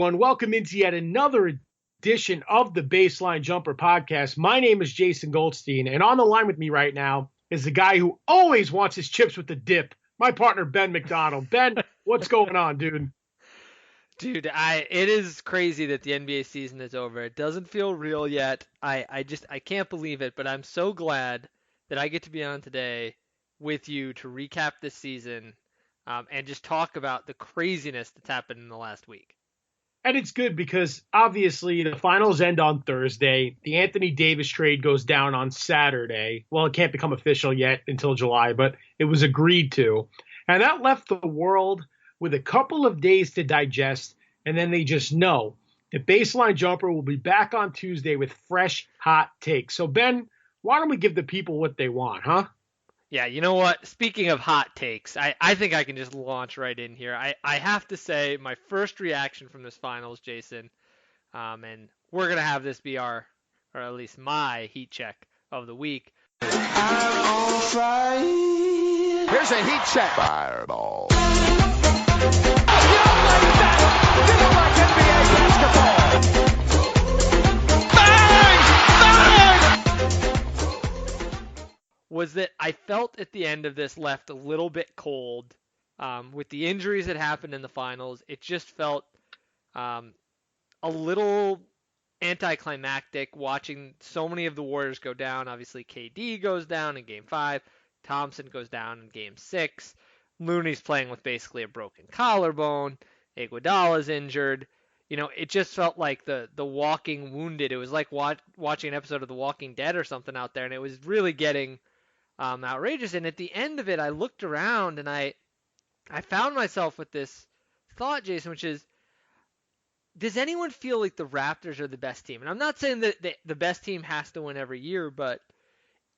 everyone. Welcome into yet another edition of the Baseline Jumper podcast. My name is Jason Goldstein, and on the line with me right now is the guy who always wants his chips with the dip, my partner, Ben McDonald. Ben, what's going on, dude? Dude, it is crazy that the NBA season is over. It doesn't feel real yet. I can't believe it, but I'm so glad that I get to be on today with you to recap this season, and just talk about the craziness that's happened in the last week. And it's good because obviously the finals end on Thursday. The Anthony Davis trade goes down on Saturday. Well, it can't become official yet until July, but it was agreed to. And that left the world with a couple of days to digest, and then they just know the Baseline Jumper will be back on Tuesday with fresh, hot takes. So, Ben, why don't we give the people what they want, huh? Yeah, you know what? Speaking of hot takes, I think I can just launch right in here. I have to say my first reaction from this finals, Jason, and we're going to have this be or at least my heat check of the week. I'm on fire. Here's a heat check. Fireball. You don't like that. You don't like NBA basketball. Was that I felt at the end of this left a little bit cold. With the injuries that happened in the finals, it just felt a little anticlimactic watching so many of the Warriors go down. Obviously, KD goes down in Game 5. Thompson goes down in Game 6. Looney's playing with basically a broken collarbone. Iguodala's injured. You know, it just felt like the walking wounded. It was like watching an episode of The Walking Dead or something out there, and it was really getting outrageous. And at the end of it, I looked around and I found myself with this thought, Jason, which is, does anyone feel like the Raptors are the best team? And I'm not saying that the best team has to win every year, but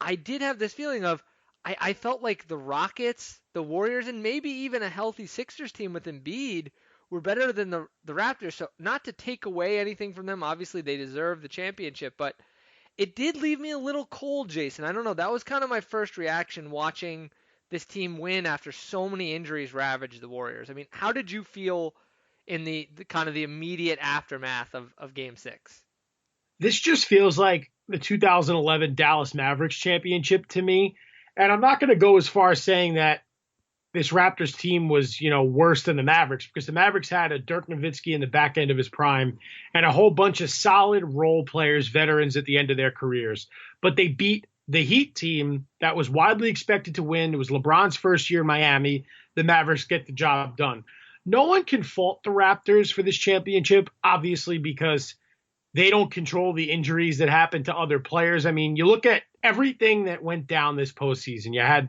I did have this feeling of, I felt like the Rockets, the Warriors, and maybe even a healthy Sixers team with Embiid were better than the Raptors. So not to take away anything from them, obviously they deserve the championship, but it did leave me a little cold, Jason. I don't know. That was kind of my first reaction watching this team win after so many injuries ravaged the Warriors. I mean, how did you feel in the kind of the immediate aftermath of Game 6? This just feels like the 2011 Dallas Mavericks championship to me. And I'm not going to go as far as saying that this Raptors team was, worse than the Mavericks, because the Mavericks had a Dirk Nowitzki in the back end of his prime and a whole bunch of solid role players, veterans at the end of their careers. But they beat the Heat team that was widely expected to win. It was LeBron's first year in Miami. The Mavericks get the job done. No one can fault the Raptors for this championship, obviously, because they don't control the injuries that happen to other players. I mean, you look at everything that went down this postseason. You had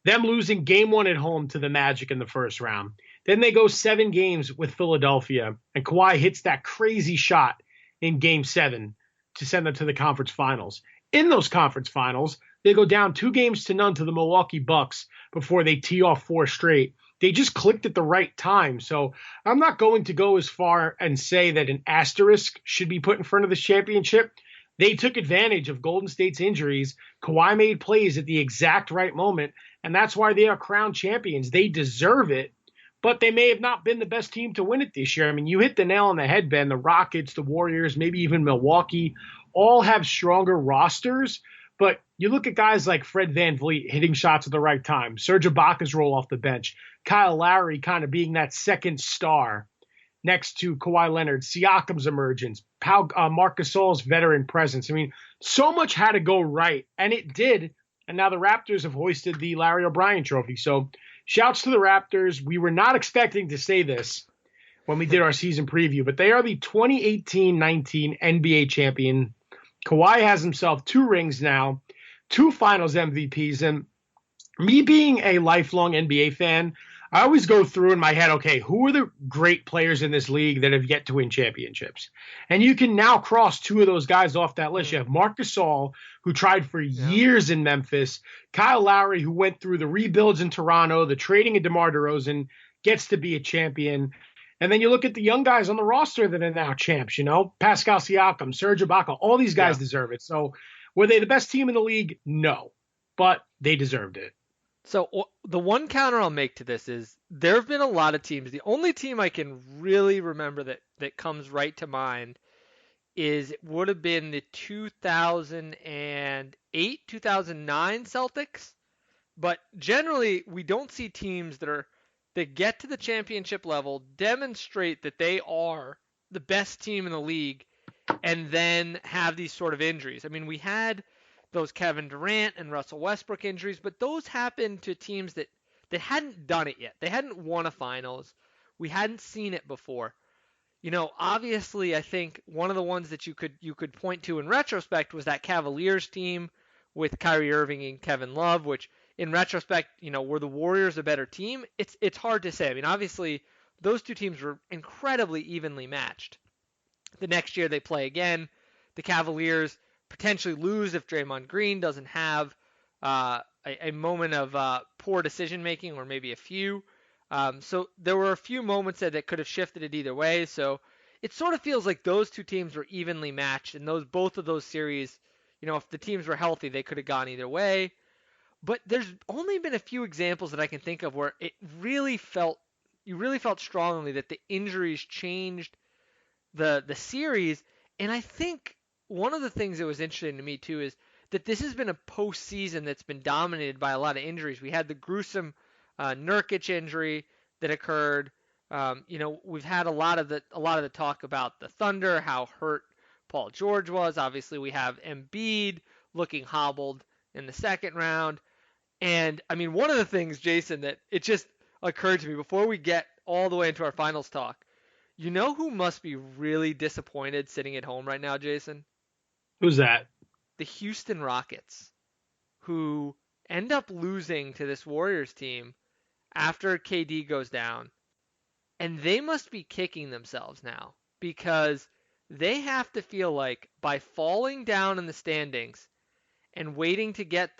them losing Game 1 at home to the Magic in the first round. Then they go 7 games with Philadelphia, and Kawhi hits that crazy shot in Game 7 to send them to the conference finals. In those conference finals, they go down 2-0 to the Milwaukee Bucks before they tee off 4 straight. They just clicked at the right time. So I'm not going to go as far and say that an asterisk should be put in front of this championship. They took advantage of Golden State's injuries. Kawhi made plays at the exact right moment, and that's why they are crowned champions. They deserve it, but they may have not been the best team to win it this year. I mean, you hit the nail on the head, Ben. The Rockets, the Warriors, maybe even Milwaukee, all have stronger rosters, but you look at guys like Fred VanVleet hitting shots at the right time, Serge Ibaka's roll off the bench, Kyle Lowry kind of being that second star next to Kawhi Leonard, Siakam's emergence, Marc Gasol's veteran presence. I mean, so much had to go right, and it did. And now the Raptors have hoisted the Larry O'Brien trophy. So shouts to the Raptors. We were not expecting to say this when we did our season preview, but they are the 2018-19 NBA champion. Kawhi has himself 2 rings now, 2 finals MVPs. And me being a lifelong NBA fan, I always go through in my head, okay, who are the great players in this league that have yet to win championships? And you can now cross 2 of those guys off that list. You have Marc Gasol, who tried for years in Memphis, Kyle Lowry, who went through the rebuilds in Toronto, the trading of DeMar DeRozan, gets to be a champion. And then you look at the young guys on the roster that are now champs, Pascal Siakam, Serge Ibaka, all these guys deserve it. So were they the best team in the league? No, but they deserved it. So the one counter I'll make to this is there have been a lot of teams. The only team I can really remember that comes right to mind is it would have been the 2008, 2009 Celtics. But generally, we don't see teams that get to the championship level, demonstrate that they are the best team in the league, and then have these sort of injuries. I mean, we had those Kevin Durant and Russell Westbrook injuries, but those happened to teams that hadn't done it yet. They hadn't won a finals. We hadn't seen it before. Obviously, I think one of the ones that you could point to in retrospect was that Cavaliers team with Kyrie Irving and Kevin Love, which in retrospect, were the Warriors a better team? It's hard to say. I mean, obviously, those two teams were incredibly evenly matched. The next year they play again. The Cavaliers potentially lose if Draymond Green doesn't have a moment of poor decision making, or maybe a few. So there were a few moments that could have shifted it either way. So it sort of feels like those two teams were evenly matched, and both of those series, if the teams were healthy, they could have gone either way. But there's only been a few examples that I can think of where you really felt strongly that the injuries changed the series. And I think one of the things that was interesting to me too is that this has been a postseason that's been dominated by a lot of injuries. We had the gruesome Nurkic injury that occurred. We've had a lot of the talk about the Thunder, how hurt Paul George was. Obviously, we have Embiid looking hobbled in the second round. And I mean, one of the things, Jason, that it just occurred to me before we get all the way into our finals talk, who must be really disappointed sitting at home right now, Jason? Who's that? The Houston Rockets, who end up losing to this Warriors team after KD goes down. And they must be kicking themselves now, because they have to feel like by falling down in the standings and not waiting to get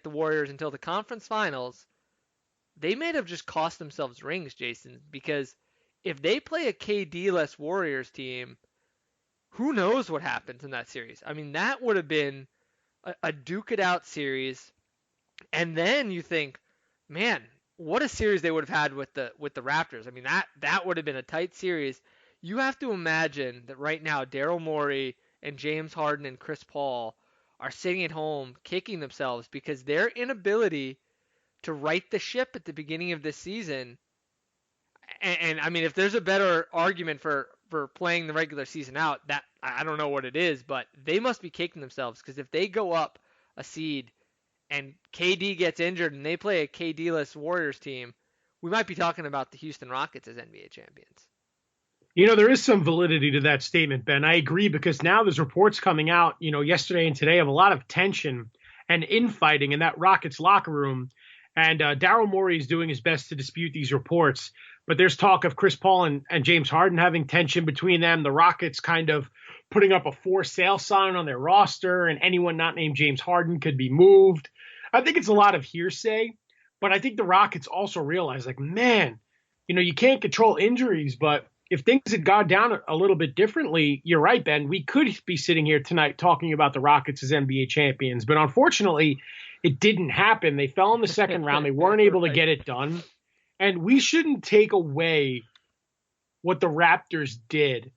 the Warriors until the conference finals, they may have just cost themselves rings, Jason, because if they play a KD-less Warriors team, who knows what happens in that series? I mean, that would have been a duke-it-out series, and then you think, man, what a series they would have had with the Raptors. I mean, that would have been a tight series. You have to imagine that right now Daryl Morey and James Harden and Chris Paul are sitting at home kicking themselves because their inability to right the ship at the beginning of this season. And I mean, if there's a better argument for playing the regular season out, that I don't know what it is, but they must be kicking themselves, because if they go up a seed and KD gets injured and they play a KD-less Warriors team, we might be talking about the Houston Rockets as NBA champions. There is some validity to that statement, Ben. I agree, because now there's reports coming out, yesterday and today, of a lot of tension and infighting in that Rockets locker room. And Daryl Morey is doing his best to dispute these reports. But there's talk of Chris Paul and James Harden having tension between them. The Rockets kind of putting up a for sale sign on their roster, and anyone not named James Harden could be moved. I think it's a lot of hearsay, but I think the Rockets also realize, like, man, you can't control injuries, but if things had gone down a little bit differently, you're right, Ben, we could be sitting here tonight talking about the Rockets as NBA champions. But unfortunately, it didn't happen. They fell in the second round. They weren't able to get it done. And we shouldn't take away what the Raptors did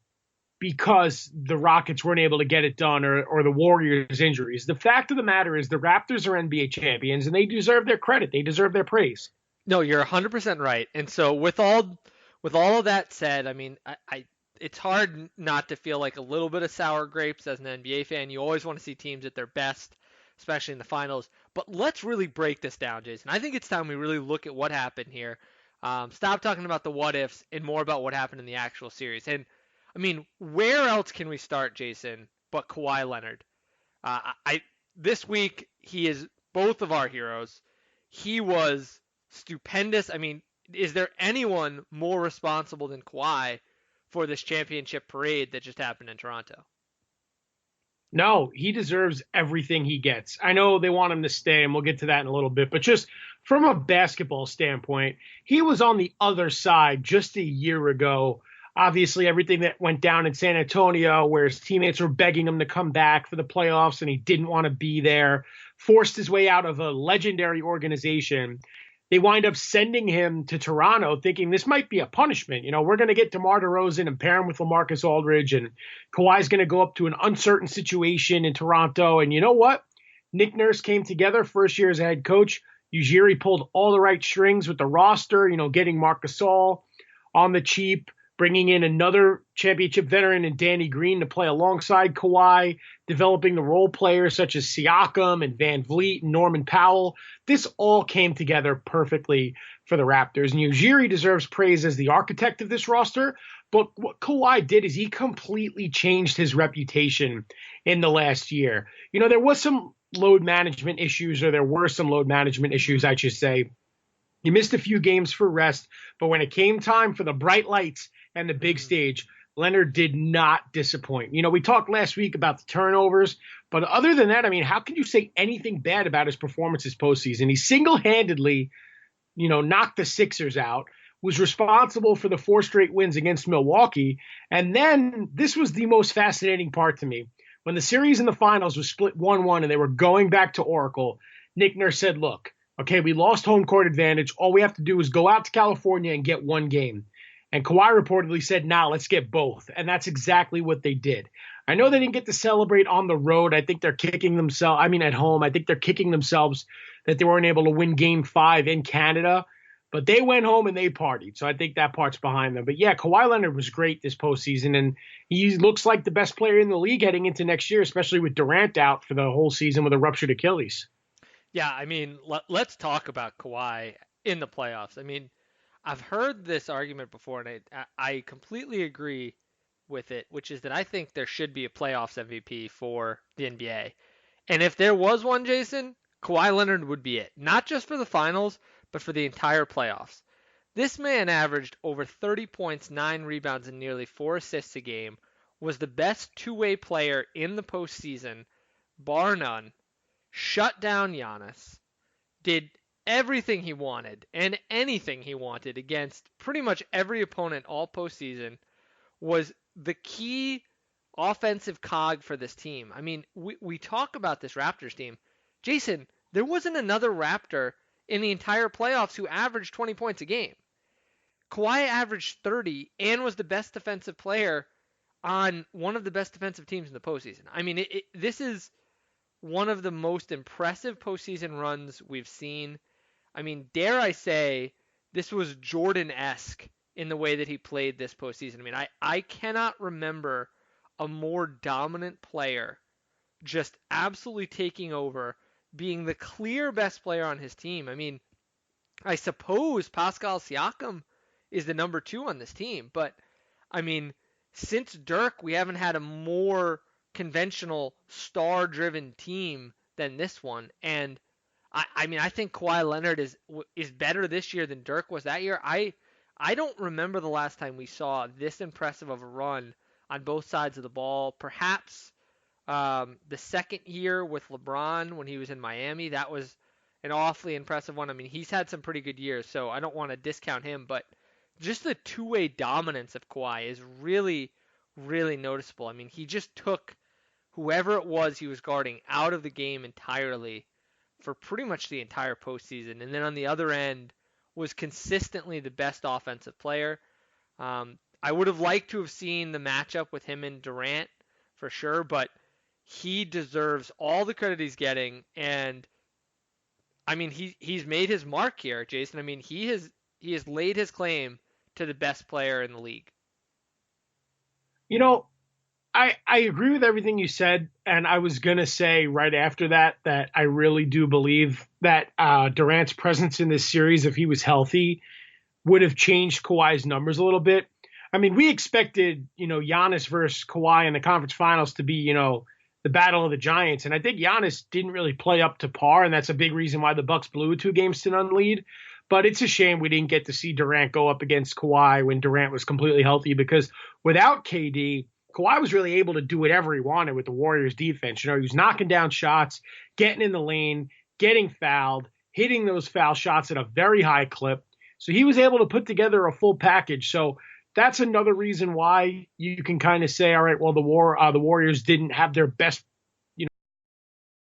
because the Rockets weren't able to get it done, or the Warriors' injuries. The fact of the matter is the Raptors are NBA champions, and they deserve their credit. They deserve their praise. No, you're 100% right. And so with all of that said, I mean, it's hard not to feel like a little bit of sour grapes as an NBA fan. You always want to see teams at their best, especially in the finals. But let's really break this down, Jason. I think it's time we really look at what happened here. Stop talking about the what ifs and more about what happened in the actual series. And I mean, where else can we start, Jason, but Kawhi Leonard? This week, he is both of our heroes. He was stupendous. I mean, is there anyone more responsible than Kawhi for this championship parade that just happened in Toronto? No, he deserves everything he gets. I know they want him to stay, and we'll get to that in a little bit, but just from a basketball standpoint, he was on the other side just a year ago Obviously, everything that went down in San Antonio, where his teammates were begging him to come back for the playoffs and he didn't want to be there, forced his way out of a legendary organization. They wind up sending him to Toronto thinking this might be a punishment. We're going to get DeMar DeRozan and pair him with LaMarcus Aldridge, and Kawhi's going to go up to an uncertain situation in Toronto. And you know what? Nick Nurse came together first year as a head coach. Ujiri pulled all the right strings with the roster, getting Marc Gasol on the cheap, bringing in another championship veteran in Danny Green to play alongside Kawhi, developing the role players such as Siakam and Van Vliet and Norman Powell. This all came together perfectly for the Raptors. And Ujiri deserves praise as the architect of this roster, but what Kawhi did is he completely changed his reputation in the last year. There was some load management issues, or there were some load management issues, I should say. He missed a few games for rest, but when it came time for the bright lights and the big stage, Leonard did not disappoint. We talked last week about the turnovers, but other than that, how can you say anything bad about his performance this postseason? He single-handedly, knocked the Sixers out, was responsible for the 4 straight wins against Milwaukee, and then this was the most fascinating part to me. When the series in the finals was split 1-1 and they were going back to Oracle, Nick Nurse said, look, okay, we lost home court advantage. All we have to do is go out to California and get one game. And Kawhi reportedly said, nah, let's get both. And that's exactly what they did. I know they didn't get to celebrate on the road. I think they're kicking themselves. At home, I think they're kicking themselves that they weren't able to win game 5 in Canada. But they went home and they partied. So I think that part's behind them. But yeah, Kawhi Leonard was great this postseason. And he looks like the best player in the league heading into next year, especially with Durant out for the whole season with a ruptured Achilles. Yeah, let's talk about Kawhi in the playoffs. I've heard this argument before, and I completely agree with it, which is that I think there should be a playoffs MVP for the NBA. And if there was one, Jason, Kawhi Leonard would be it. Not just for the finals, but for the entire playoffs. This man averaged over 30 points, 9 rebounds, and nearly 4 assists a game, was the best two-way player in the postseason, bar none, shut down Giannis, did everything he wanted and anything he wanted against pretty much every opponent all postseason, was the key offensive cog for this team. We talk about this Raptors team. Jason, there wasn't another Raptor in the entire playoffs who averaged 20 points a game. Kawhi averaged 30 and was the best defensive player on one of the best defensive teams in the postseason. This is one of the most impressive postseason runs we've seen. Dare I say, this was Jordan-esque in the way that he played this postseason. I cannot remember a more dominant player just absolutely taking over, being the clear best player on his team. I suppose Pascal Siakam is the number 2 on this team, but since Dirk, we haven't had a more conventional star-driven team than this one. And I think Kawhi Leonard is better this year than Dirk was that year. I don't remember the last time we saw this impressive of a run on both sides of the ball. Perhaps the second year with LeBron when he was in Miami, that was an awfully impressive one. He's had some pretty good years, so I don't want to discount him, but just the two-way dominance of Kawhi is really, really noticeable. He just took whoever it was he was guarding out of the game entirely for pretty much the entire postseason. And then on the other end was consistently the best offensive player. I would have liked to have seen the matchup with him and Durant for sure, but he deserves all the credit he's getting. And he's made his mark here, Jason. He has laid his claim to the best player in the league. I agree with everything you said, and I was going to say right after that I really do believe that Durant's presence in this series, if he was healthy, would have changed Kawhi's numbers a little bit. We expected, Giannis versus Kawhi in the conference finals to be, the battle of the giants, and I think Giannis didn't really play up to par, and that's a big reason why the Bucks blew a 2-0 lead. But it's a shame we didn't get to see Durant go up against Kawhi when Durant was completely healthy, because without KD, Kawhi was really able to do whatever he wanted with the Warriors defense. He was knocking down shots, getting in the lane, getting fouled, hitting those foul shots at a very high clip. So he was able to put together a full package. So that's another reason why you can kind of say, all right, well, the Warriors didn't have their best